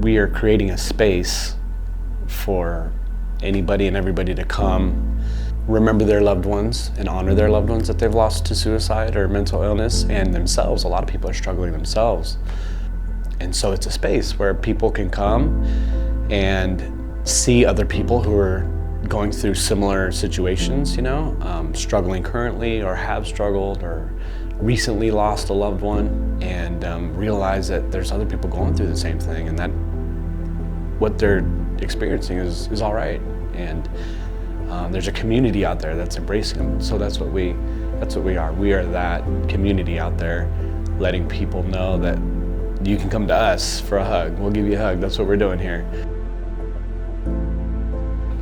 we are creating a space for anybody and everybody to come, remember their loved ones and honor their loved ones that they've lost to suicide or mental illness, and themselves. A lot of people are struggling themselves. And so it's a space where people can come and see other people who are going through similar situations, struggling currently or have struggled or recently lost a loved one, and realize that there's other people going through the same thing, and that what they're experiencing is all right. And there's a community out there that's embracing them. So that's what we are. We are that community out there, letting people know that you can come to us for a hug. We'll give you a hug. That's what we're doing here.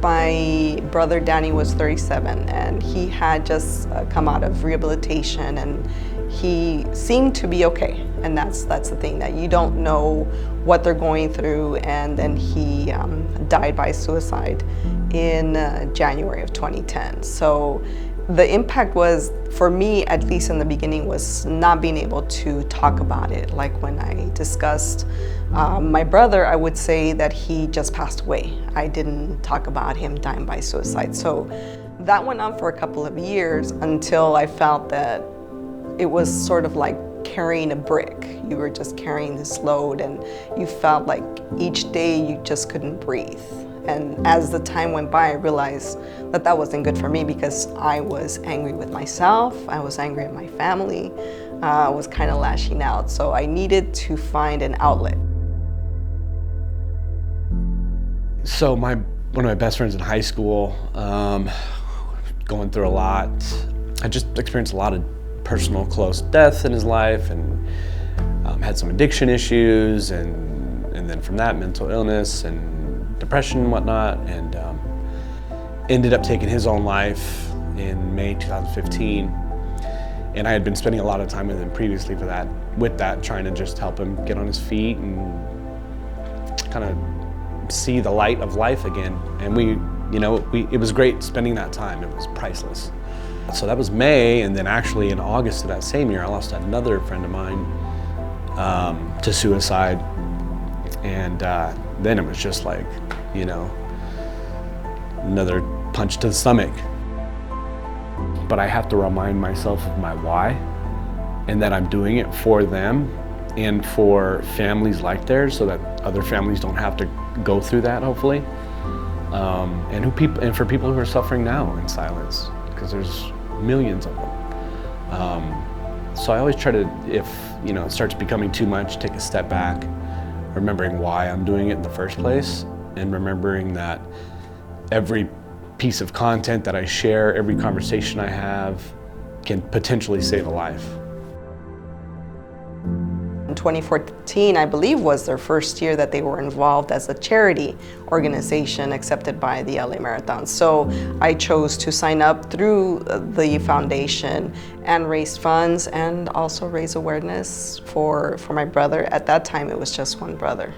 My brother Danny was 37, and he had just come out of rehabilitation, and he seemed to be okay. And that's the thing, that you don't know what they're going through. And then he died by suicide in January of 2010. So the impact was, for me, at least in the beginning, was not being able to talk about it. Like when I discussed my brother, I would say that he just passed away. I didn't talk about him dying by suicide. So that went on for a couple of years until I felt that it was sort of like carrying a brick. You were just carrying this load, and you felt like each day you just couldn't breathe. And as the time went by, I realized that that wasn't good for me, because I was angry with myself, I was angry at my family, I was kind of lashing out. So I needed to find an outlet. So one of my best friends in high school, going through a lot. I just experienced a lot of personal close death in his life, and had some addiction issues, and then from that, mental illness and depression and whatnot, and ended up taking his own life in May 2015. And I had been spending a lot of time with him previously with that, trying to just help him get on his feet and kind of see the light of life again. And it was great spending that time. It was priceless. So that was May, and then actually in August of that same year, I lost another friend of mine to suicide. And then it was just like, another punch to the stomach. But I have to remind myself of my why, and that I'm doing it for them and for families like theirs, so that other families don't have to go through that, hopefully. And for people who are suffering now in silence, because there's millions of them. So I always try to, if it starts becoming too much, take a step back, remembering why I'm doing it in the first place, and remembering that every piece of content that I share, every conversation I have, can potentially save a life. In 2014, I believe, was their first year that they were involved as a charity organization accepted by the LA Marathon. So I chose to sign up through the foundation and raise funds, and also raise awareness for my brother. At that time, it was just one brother.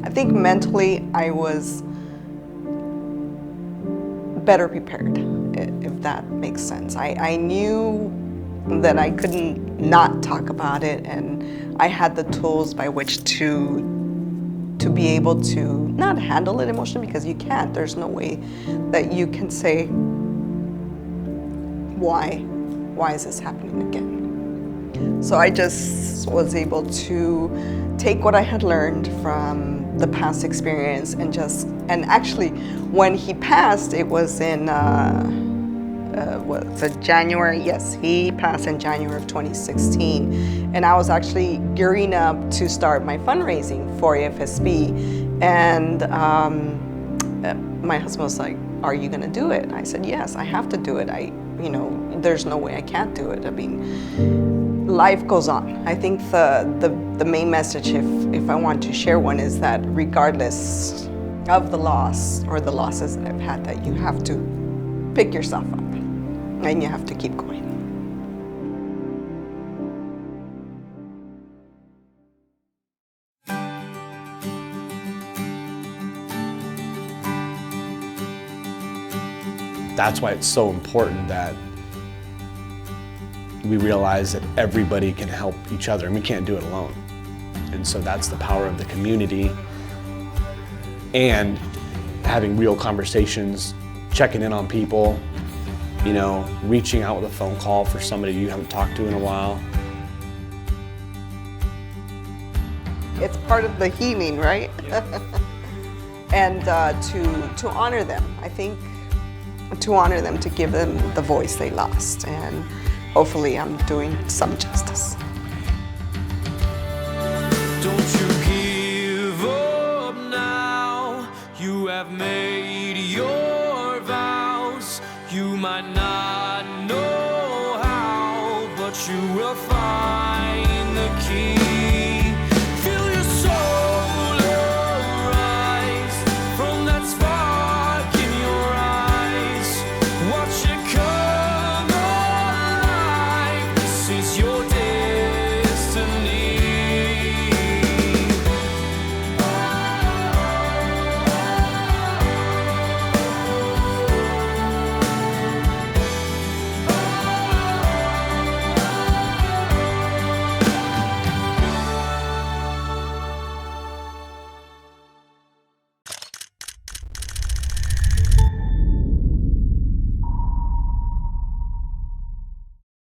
I think mentally I was better prepared, if that makes sense. I knew that I couldn't not talk about it, and I had the tools by which to be able to not handle it emotionally, because you can't. There's no way that you can say, why is this happening again? So I just was able to take what I had learned from the past experience, and actually when he passed, it was in January. Yes, he passed in January of 2016, and I was actually gearing up to start my fundraising for AFSP, and my husband was like, "Are you gonna do it?" I said, "Yes, I have to do it. There's no way I can't do it. I mean, life goes on." I think the main message, if I want to share one, is that regardless of the loss or the losses that I've had, that you have to pick yourself up and you have to keep going. that's why it's so important that we realize that everybody can help each other and we can't do it alone. And so that's the power of the community, and having real conversations, checking in on people, you know, reaching out with a phone call for somebody you haven't talked to in a while. It's part of the healing, right? Yeah. And to honor them, I think, to honor them, to give them the voice they lost, and hopefully I'm doing some justice. Don't you give up now, you have made your vows. You might not know how, but you will find the key.